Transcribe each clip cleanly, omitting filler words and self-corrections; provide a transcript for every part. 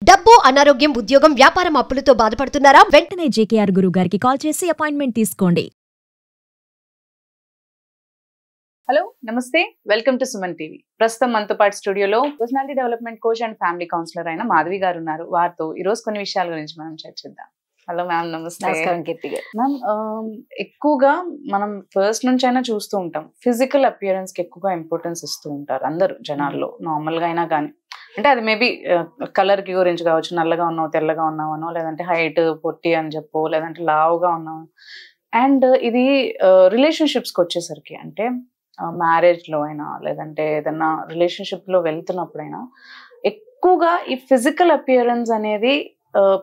డబ్బు, అనారోగ్యం, ఉద్యోగం, వ్యాపారం అప్పులతో బాధపడుతున్నారా? వెంటనే జేకేఆర్ గురువు గారికి కాల్ చేసి అపాయింట్మెంట్ తీసుకోండి. హలో నమస్తే, వెల్కమ్ టు సుమన్ టీవీ. ప్రస్తుతం మనతో పాటు స్టూడియోలో personality development coach and family counsellor అయిన మాధవి గారు ఉన్నారు. వారితో ఈ రోజు కొన్ని విషయాల గురించి మనం చర్చిద్దాం. హలో మ్యామ్, నమస్తే. నమస్కారం కీర్తి గారు. మ్యామ్, ఎక్కువగా మనం ఫస్ట్ నుంచి అయినా చూస్తూ ఉంటాం, ఫిజికల్ అపియరెన్స్ కి ఎక్కువగా ఇంపార్టెన్స్ ఇస్తూ ఉంటారు అందరు జనాల్లో, నార్మల్ గా అయినా కానీ. అంటే అది మేబీ కలర్ కి గురించి కావచ్చు, నల్లగా ఉన్నావు తెల్లగా ఉన్నావనో, లేదంటే హైట్ పొట్టి అని చెప్పో, లేదంటే లావుగా ఉన్నావు. అండ్ ఇది రిలేషన్షిప్స్ కి వచ్చేసరికి, అంటే మ్యారేజ్ లో అయినా లేదంటే ఏదైనా రిలేషన్షిప్ లో వెళ్తున్నప్పుడైనా ఎక్కువగా ఈ ఫిజికల్ అపియరెన్స్ అనేది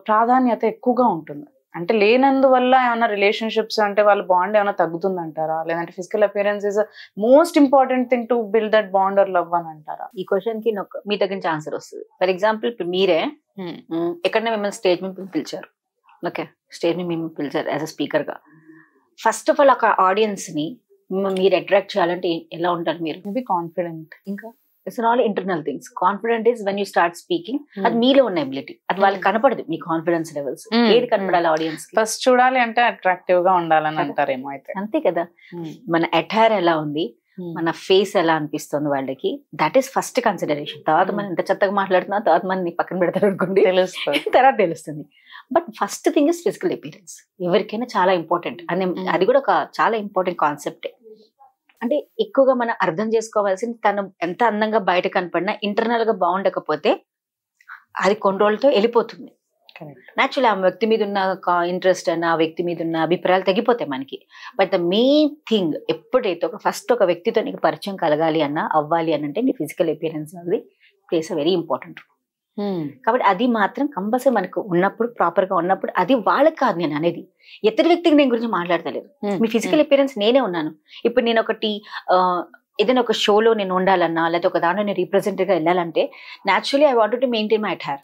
ప్రాధాన్యత ఎక్కువగా ఉంటుంది. అంటే లేనందువల్ల ఏమైనా రిలేషన్షిప్స్ అంటే వాళ్ళ బాండ్ ఏమైనా తగ్గుతుందంటారా, లేదంటే physical appearance is most important thing to build that bond or love అని అంటారా? ఈ క్వశ్చన్ కి మీ దగ్గర నుంచి ఆన్సర్ వస్తుంది. ఫర్ ఎగ్జాంపుల్, ఇప్పుడు మీరే ఎక్కడైనా మిమ్మల్ని స్టేజ్ మీద పిలిచారు, ఓకే, స్టేజ్ మీద మిమ్మల్ని పిలిచారు యాజ్ అ స్పీకర్ గా. ఫస్ట్ ఆఫ్ ఆల్ ఒక ఆడియన్స్ ని మీరు అట్రాక్ట్ చేయాలంటే ఎలా ఉంటారు మీరు? Maybe confident. ఇంకా it's all internal things. Confident is when you start speaking. అది మీలో ఉన్న ఎబిలిటీ, అది వాళ్ళకి కనపడదు. మీ కాన్ఫిడెన్స్ లెవెల్స్ ఏది కనపడాలి ఆడియన్స్ కి? ఫస్ట్ చూడాలి అంటే అట్రాక్టివ్ గా ఉండాలని అంటారేమో. అయితే అంతే కదా. మన అటైర్ ఎలా ఉంది, మన ఫేస్ ఎలా అనిపిస్తుంది వాళ్ళకి, దట్ ఈస్ ఫస్ట్ కన్సిడరేషన్. తర్వాత మనం ఎంత చెత్తగా మాట్లాడుతున్నా తర్వాత మనం పక్కన పెడతారు అనుకోండి, తర్వాత తెలుస్తుంది. But first thing is physical appearance. ఎవరికైనా చాలా ఇంపార్టెంట్ అని, అది కూడా ఒక చాలా ఇంపార్టెంట్ కాన్సెప్టే. అంటే ఎక్కువగా మనం అర్థం చేసుకోవాల్సింది, తను ఎంత అందంగా బయట కనపడినా ఇంటర్నల్ గా బాగుండకపోతే అది కొన్ని రోజులతో వెళ్ళిపోతుంది. నాచురల్ ఆ వ్యక్తి మీద ఉన్న ఇంట్రెస్ట్ అని, ఆ వ్యక్తి మీద ఉన్న అభిప్రాయాలు తగ్గిపోతాయి మనకి. బట్ ద మెయిన్ థింగ్, ఎప్పుడైతే ఫస్ట్ ఒక వ్యక్తితో నీకు పరిచయం కలగాలి అన్నా, అవ్వాలి అని అంటే నీ ఫిజికల్ అపియరెన్స్ అనేది ప్లేస్ అ వెరీ ఇంపార్టెంట్. కాబట్టి అది మాత్రం కంపల్సరీ మనకు ఉన్నప్పుడు, ప్రాపర్ గా ఉన్నప్పుడు. అది వాళ్ళకి కాదు నేను అనేది, ఇతర వ్యక్తికి నేను గురించి మాట్లాడతలేదు. మీ ఫిజికల్ అపియరెన్స్ నేనే ఉన్నాను. ఇప్పుడు నేను ఒకటి ఏదైనా ఒక షోలో నేను ఉండాలన్నా, లేకపోతే ఒక దాంట్లో నేను రిప్రజెంటేటివ్ గా వెళ్ళాలంటే naturally I want to maintain my attire.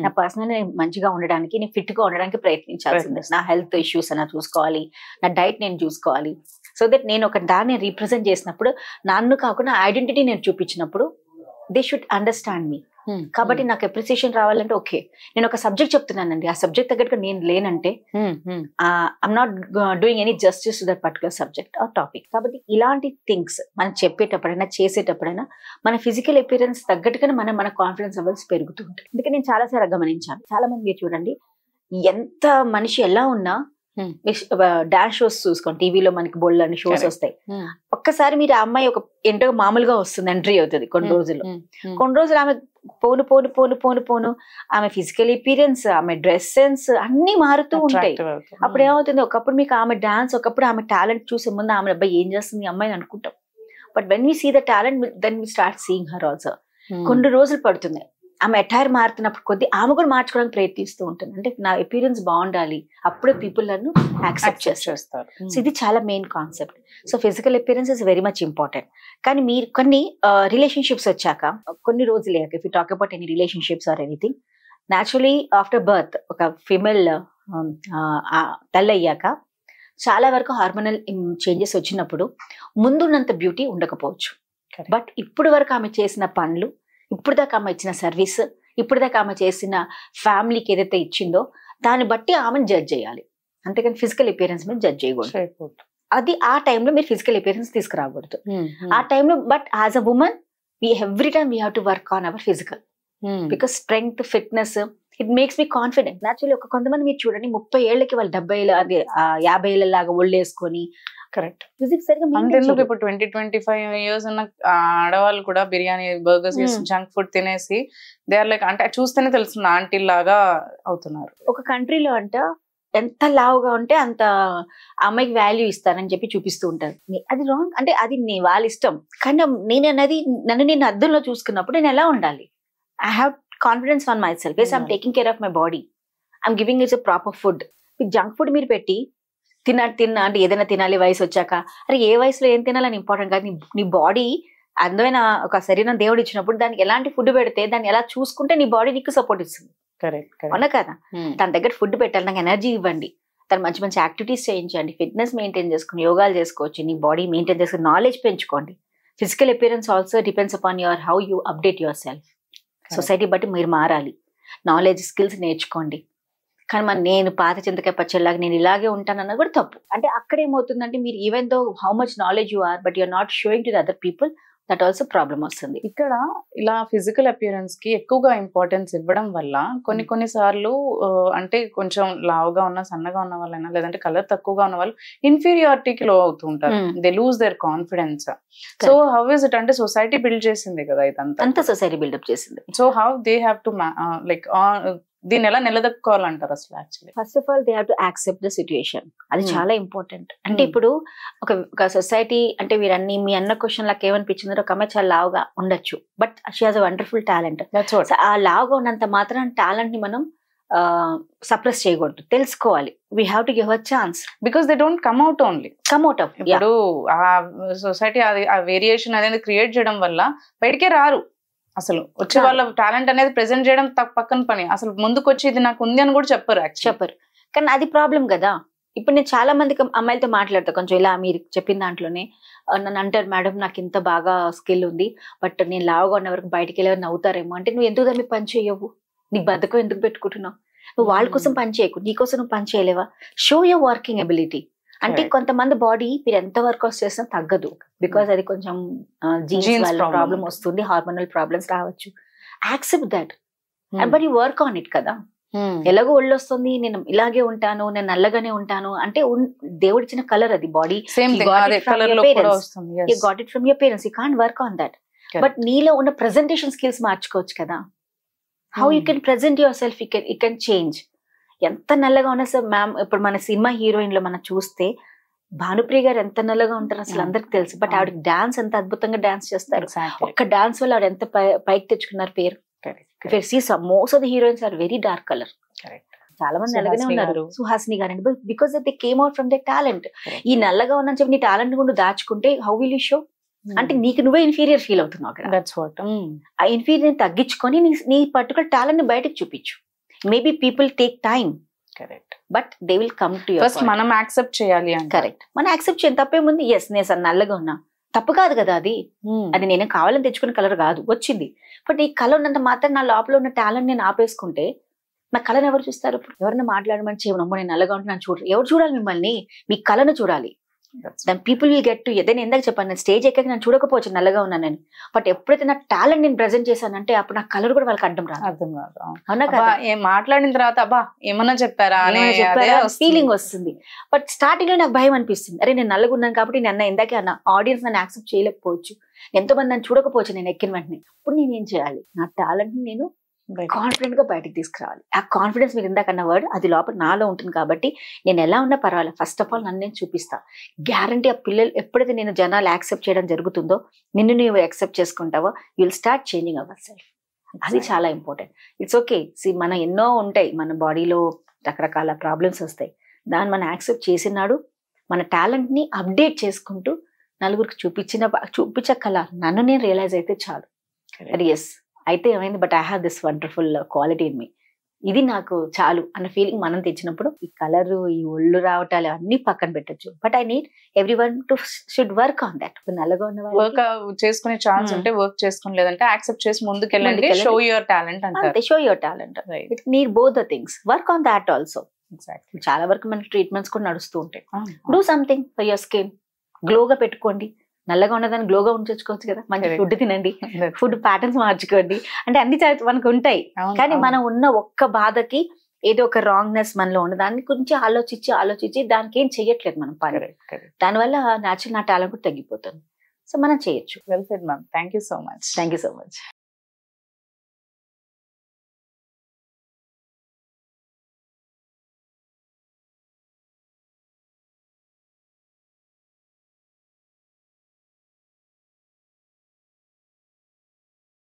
నా పర్సనల్ మంచిగా ఉండడానికి, నేను ఫిట్ గా ఉండడానికి ప్రయత్నించాల్సిందే. నా హెల్త్ ఇష్యూస్ అన్నా చూసుకోవాలి, నా డైట్ నేను చూసుకోవాలి. సో దట్ నేను ఒక దాన్ని రిప్రజెంట్ చేసినప్పుడు, నన్ను కాకుండా ఐడెంటిటీ నేను చూపించినప్పుడు దే షుడ్ అండర్స్టాండ్ మీ. కాబట్టి నాకు అప్రిసియేషన్ రావాలంటే, ఓకే నేను ఒక సబ్జెక్ట్ చెప్తున్నానండి, ఆ సబ్జెక్ట్ తగ్గట్టుగా నేను లేనంటే I'm not doing any justice to that particular subject or topic. కాబట్టి ఇలాంటి థింగ్స్ మనం చెప్పేటప్పుడైనా చేసేటప్పుడైనా మన ఫిజికల్ అపియరెన్స్ తగ్గట్టుగానే మన కాన్ఫిడెన్స్ లెవెల్స్ పెరుగుతూ ఉంటాయి. అందుకే నేను చాలాసార్లు గమనించాను, చాలా మంది మీరు చూడండి, ఎంత మనిషి ఎలా ఉన్నా, డాన్స్ షోస్ చూసుకోండి, టీవీలో మనకి బోల్డ్ అని షోస్ వస్తాయి. ఒక్కసారి మీరు ఆ అమ్మాయి ఒక ఏంటో మామూలుగా వస్తుంది, ఎంట్రీ అవుతుంది కొన్ని రోజులు ఆమె పోను పోను పోను పోను పోను ఆమె ఫిజికల్ అపియరెన్స్, ఆమె డ్రెస్ సెన్స్ అన్ని మారుతూ ఉంటాయి. అప్పుడు ఏమవుతుంది, ఒకప్పుడు మీకు ఆమె డాన్స్, ఒకప్పుడు ఆమె టాలెంట్ చూసే ముందు ఆమె అబ్బాయి ఏం చేస్తుంది అమ్మాయిని అనుకుంటాం. But when we see the talent, then we start seeing her also. కొన్ని రోజులు పడుతుంది, ఆమె అటైర్ మారుతున్నప్పుడు కొద్ది ఆమె కూడా మార్చుకోవడానికి ప్రయత్నిస్తూ ఉంటుంది. అంటే నా అపియరెన్స్ బాగుండాలి, అప్పుడే పీపుల్ నన్ను యాక్సెప్ట్ చేస్తారు. సో ఇది చాలా main concept. So physical appearance is very much important. కానీ మీరు కొన్ని రిలేషన్షిప్స్ వచ్చాక, కొన్ని రోజులే, if you talk about any relationships or anything, naturally after birth ఒక ఫీమేల్ తల్లి అయ్యాక చాలా వరకు హార్మోనల్ చేంజెస్ వచ్చినప్పుడు ముందున్నంత బ్యూటీ ఉండకపోవచ్చు. బట్ ఇప్పుడు వరకు ఆమె చేసిన పనులు, ఇప్పుడు దాకా ఆమె ఇచ్చిన సర్వీస్, ఇప్పుడు దాకా ఆమె చేసిన ఫ్యామిలీకి ఏదైతే ఇచ్చిందో దాన్ని బట్టి ఆమెను జడ్జ్ చేయాలి. అంతేకాని ఫిజికల్ అపియరెన్స్ మీద జడ్జ్ చేయకూడదు. అది ఆ టైంలో మీరు ఫిజికల్ అపియరెన్స్ తీసుకురాకూడదు ఆ టైంలో. But as a women every time we have to work on hour physical, because strength, fitness, it makes me confident. Actually కొంతమంది మీరు చూడండి 30 ఏళ్ళకి వాళ్ళు 70 ఏళ్ళ, అదే 50 ఏళ్ళలాగా ఒళ్ళేసుకొని, కరెక్ట్, ఫిజిక్స్ సరిగా అంతెందుకు ఇప్పుడు 20-25 years ఉన్న ఆడవాళ్ళు కూడా బిర్యానీ, బర్గర్స్, జంక్ ఫుడ్ తినేసి దే ఆర్ లైక్, అంటే చూస్తేనే తెలుస్తుంది ఆంటీ లాగా అవుతున్నారు. ఒక కంట్రీలో అంట ఎంత లావుగా ఉంటే అంత అమ్మాయికి వాల్యూ ఇస్తారని చెప్పి చూపిస్తూ ఉంటారు. అది రాంగ్. అంటే అది వాళ్ళ ఇష్టం. కానీ నేను అన్నది, నన్ను నేను అద్దంలో చూసుకున్నప్పుడు నేను ఎలా ఉండాలి? I have confidence on myself. Yes, I'm taking care of my body, I'm giving its a proper food. Junk food మీరు పెట్టి తిన్నా అంటే ఏదైనా తినాలి వయసు వచ్చాక, అరే ఏ వయసులో ఏం తినాలని ఇంపార్టెంట్ కాదు. నీ బాడీ అందమైన ఒక శరీరం దేవుడు ఇచ్చినప్పుడు దానికి ఎలాంటి ఫుడ్ పెడితే, దాన్ని ఎలా చూసుకుంటే నీ బాడీ నీకు సపోర్ట్ ఇస్తుంది. అవునా కదా? తన దగ్గర ఫుడ్ పెట్టాలి, నాకు ఎనర్జీ ఇవ్వండి, తను మంచి మంచి యాక్టివిటీస్ చేయించండి, ఫిట్నెస్ మెయింటైన్ చేసుకుని, యోగాలు చేసుకోవచ్చు, నీ బాడీ మెయింటైన్ చేసుకుని, నాలెడ్జ్ పెంచుకోండి. Physical appearance also depends upon your how you update your self. Society బట్టి మీరు మారాలి. నాలెడ్జ్ స్కిల్స్ నేర్చుకోండి. కానీ మరి నేను పాత చింతకాయ పచ్చడిలాగా నేను ఇలాగే ఉంటానన్న కూడా తప్పు. అంటే అక్కడ ఏమవుతుందంటే మీరు even though how much knowledge you are but you are not showing to the other people, that also problem వస్తుంది. ఇక్కడ ఇలా ఫిజికల్ అపియరెన్స్ కి ఎక్కువగా ఇంపార్టెన్స్ ఇవ్వడం వల్ల కొన్ని సార్లు అంటే కొంచెం లావుగా ఉన్న సన్నగా ఉన్న వాళ్ళైనా లేదంటే కలర్ తక్కువగా ఉన్న వాళ్ళు ఇన్ఫీరియారిటీకి లో అవుతూ ఉంటారు. They lose their confidence. So how is it అంటే సొసైటీ బిల్డ్ చేసింది కదా ఇదంతా, అంతా సొసైటీ బిల్డప్ చేసింది. So how they have to like దీన్ని ఎలా నిలదొక్కోవాలంటారు అసలు? Actually first of all they have to accept the situation. అది చాలా ఇంపార్టెంట్. అంటే ఇప్పుడు ఒక సొసైటీ అంటే వీరన్ని మీ అన్న క్వశ్చన్ లాగా ఏమనిపించిందో ఒక అమ్మాయి చాలా లావుగా ఉండొచ్చు, but she has a wonderful talent. ఆ లావుగా ఉన్నంత మాత్రం టాలెంట్ ని మనం సప్రెస్ చేయకూడదు, తెలుసుకోవాలి. We have to give a chance because they don't come out of ఇప్పుడు ఆ సొసైటీ ఆ వేరియేషన్ అనేది క్రియేట్ చేయడం వల్ల బయటకే రారు. అసలు వచ్చే వాళ్ళ టాలెంట్ అనేది ప్రెజెంట్ చేయడం పక్కన పని, అసలు ముందుకు వచ్చి ఇది నాకు ఉంది అని కూడా చెప్పరు. కానీ అది ప్రాబ్లం కదా. ఇప్పుడు నేను చాలా మంది అమ్మాయిలతో మాట్లాడతా కొంచెం ఇలా మీరు చెప్పిన దాంట్లోనే. నన్ను అంటారు, మేడం నాకు ఇంత బాగా స్కిల్ ఉంది బట్ నేను లావుగా ఉన్న వరకు బయటికి వెళ్ళి నవ్వుతారేమో. అంటే నువ్వు ఎందుకు దాన్ని పని చేయవు? నీకు బద్ధకం ఎందుకు పెట్టుకుంటున్నావు? నువ్వు వాళ్ళ కోసం పని చేయకు, నీకోసం నువ్వు పని చేయలేవా? Show your working ability. అంటే కొంతమంది బాడీ మీరు ఎంత వర్కౌట్ చేసినా తగ్గదు, బికాస్ అది కొంచెం జీన్స్ ప్రాబ్లం వస్తుంది, హార్మోనల్ ప్రాబ్లమ్స్ రావచ్చు. Accept that but you work on it కదా. ఎలాగో ఒళ్ళు వస్తుంది, నేను ఇలాగే ఉంటాను, నేను నల్లగానే ఉంటాను అంటే దేవుడిచ్చిన కలర్ అది body. Got it from your parents, you can't work on that. But నీలో ఉన్న ప్రెజెంటేషన్ స్కిల్స్ మార్చుకోవచ్చు కదా. How you can present your self, you can change. ఎంత నల్లగా ఉన్నా సార్ మ్యామ్, ఇప్పుడు మన సినిమా హీరోయిన్ లో మనం చూస్తే భానుప్రియ గారు ఎంత నల్లగా ఉంటారు అసలు అందరికి తెలుసు. బట్ ఆవిడకి డాన్స్ ఎంత అద్భుతంగా డాన్స్ చేస్తారు. ఒక్క డాన్స్ వల్ల ఆవిడ ఎంత పైకి తెచ్చుకున్నారు పేరు. Most of the heroines are very dark colour. చాలా మంది నల్లగానే ఉన్నారు. సుహాసిని గారు because they came out from the talent. ఈ నల్లగా ఉన్న చెప్పి నీ టాలెంట్ కూడా దాచుకుంటే హౌ విల్ యూ షో? అంటే నీకు నువ్వే ఇన్ఫీరియర్ ఫీల్ అవుతున్నావు అక్కడ. ఆ ఇన్ఫీరియర్ తగ్గించుకొని నీ పర్టికులర్ టాలెంట్ ని బయటకు చూపించు. Maybe people take time, correct, but they will come to your. First మనం యాక్సెప్ట్ చేయాలి. కరెక్ట్, మనం యాక్సెప్ట్ చేయాలి. తప్పేముంది? ఎస్ నేను నల్లగా ఉన్నా, తప్పు కాదు కదా అది. అది నేను కావాలని తెచ్చుకున్న కలర్ కాదు, వచ్చింది. బట్ ఈ కలర్ ఉన్నంత మాత్రం నా లోపల ఉన్న టాలెంట్ నేను ఆపేసుకుంటే నా కళను ఎవరు చూస్తారు? ఎవరైనా మాట్లాడమని చేయమో నేను నల్లగా ఉంటున్నాను చూడరు. ఎవరు చూడాలి మిమ్మల్ని? మీ కళను చూడాలి. Then people will get to. ఏదైనా ఇందాక చెప్పాను, నేను స్టేజ్ ఎక్కక నేను చూడకపోవచ్చు నల్లగా ఉన్నానని, బట్ ఎప్పుడైతే నా టాలెంట్ నేను ప్రెజెంట్ చేశానంటే అప్పుడు నా కలర్ కూడా వాళ్ళకి అర్థం రాదు. అవునా కదా? మాట్లాడిన తర్వాత అబ్బా ఏమన్నా చెప్పారా ఫీలింగ్ వస్తుంది. బట్ స్టార్టింగ్ లో నాకు భయం అనిపిస్తుంది, అరే నేను నల్లగా ఉన్నాను కాబట్టి నేను ఇందాకే అన్న ఆడియన్స్ నన్ను యాక్సెప్ట్ చేయలేకపోవచ్చు, ఎంతో మంది నన్ను చూడకపోవచ్చు నేను ఎక్కిన వెంటనే. ఇప్పుడు నేను ఏం చేయాలి? నా టాలెంట్ ని నేను కాన్ఫిడెంట్ గా బయటకు తీసుకురావాలి. ఆ కాన్ఫిడెన్స్ మీరు ఇందాకన్న వర్డ్ అది లోపల నాలో ఉంటుంది కాబట్టి నేను ఎలా ఉన్నా పర్వాలేదు, ఫస్ట్ ఆఫ్ ఆల్ నన్ను నేను చూపిస్తా. గ్యారంటీ ఆ పిల్లలు ఎప్పుడైతే నేను జనాలు యాక్సెప్ట్ చేయడం జరుగుతుందో, నిన్ను నువ్వు యాక్సెప్ట్ చేసుకుంటావో, you will start changing our self. అది చాలా ఇంపార్టెంట్. It's okay. మనం ఎన్నో ఉంటాయి, మన బాడీలో రకరకాల ప్రాబ్లమ్స్ వస్తాయి, దాన్ని మనం యాక్సెప్ట్ చేసినాడు మన టాలెంట్ ని అప్డేట్ చేసుకుంటూ నలుగురికి చూపించక్కల నన్ను నేను రియలైజ్ అయితే చాలు. అది ఎస్ అయితే ఏమైంది, but I have this wonderful quality in me, ఇది నాకు చాలు అన్న ఫీలింగ్ మనం తెచ్చినప్పుడు ఈ కలర్, ఈ ఒళ్ళు రావటాలు అన్ని పక్కన పెట్టచ్చు. But I need every one to should work on that. నల్లగా ఉన్న వర్క్ చేసుకునే ఛాన్స్ ఉంటే వర్క్ చేసుకుని, లేదంటే యాక్సెప్ట్ చేసి ముందుకెళ్ళండి. షో యువర్ టాలెంట్ అంటే show your talent. It need both the things. Work on that also. చాలా వరకు మన ట్రీట్మెంట్స్ కూడా నడుస్తూ ఉంటాయి. Do something for your skin. గ్లోగా పెట్టుకోండి. నల్లగా ఉన్నదాన్ని గ్లోగా ఉంచుకోవచ్చు కదా. మంచి ఫుడ్ తినండి, ఫుడ్ ప్యాటర్న్స్ మార్చుకోండి. అంటే అన్ని మనకు ఉంటాయి, కానీ మనం ఉన్న ఒక్క బాధకి ఏదో ఒక రాంగ్నెస్ మనలో ఉన్న దాని గురించి ఆలోచించి దానికి ఏం చెయ్యట్లేదు మనం పని. దానివల్ల న్యాచురల్ నా టాలెంట్ కూడా తగ్గిపోతుంది. సో మనం చేయొచ్చు. Well said ma'am. Thank you so much. Thank you so much.